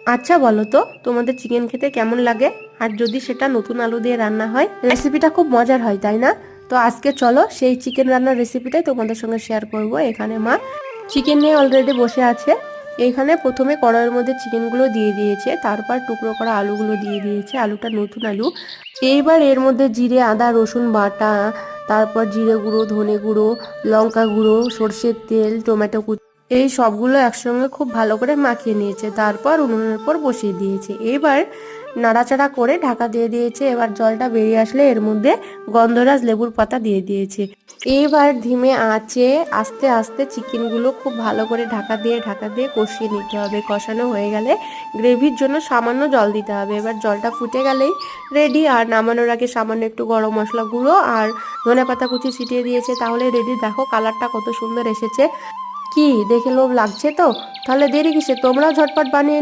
আচ্ছা বলো তো, তোমাদের চিকেন খেতে কেমন লাগে? আর যদি সেটা নতুন আলু দিয়ে রান্না হয়, রেসিপিটা খুব মজার হয়, তাই না? তো আজকে চলো সেই চিকেন রান্নার রেসিপিটাই তোমাদের সঙ্গে শেয়ার করব। এখানে মা চিকেন নিয়ে অলরেডি বসে আছে। এইখানে প্রথমে কড়াইয়ের মধ্যে চিকেনগুলো দিয়ে দিয়েছে, তারপর টুকরো করা আলুগুলো দিয়ে দিয়েছে, আলুটা নতুন আলু। এইবার এর মধ্যে জিরে আদা রসুন বাটা, তারপর জিরে গুঁড়ো ধনে গুঁড়ো লঙ্কা গুঁড়ো সর্ষের তেল টমেটো কুচি এই সবগুলো একসঙ্গে খুব ভালো করে মাখিয়ে নিয়েছে, তারপর উনুনের উপর বসিয়ে দিয়েছে। এবার নাড়াচাড়া করে ঢাকা দিয়ে দিয়েছে। এবার জলটা বেরিয়ে আসলে এর মধ্যে গন্ধরাজ লেবুর পাতা দিয়ে দিয়েছে। এবার ধিমে আঁচে আস্তে আস্তে চিকেনগুলো খুব ভালো করে ঢাকা দিয়ে কষিয়ে নিতে হবে। কষানো হয়ে গেলে গ্রেভির জন্য সামান্য জল দিতে হবে। এবার জলটা ফুটে গেলেই রেডি। আর নামানোর আগে সামান্য একটু গরম মশলা গুঁড়ো আর ধনেপাতা কুচি ছিটিয়ে দিয়েছে, তাহলে রেডি। দেখো কালারটা কত সুন্দর এসেছে। কি দেখে লোভ লাগছে তো? তাহলে দেরি কিসে, তোমরাও ঝটপট বানিয়ে নাও।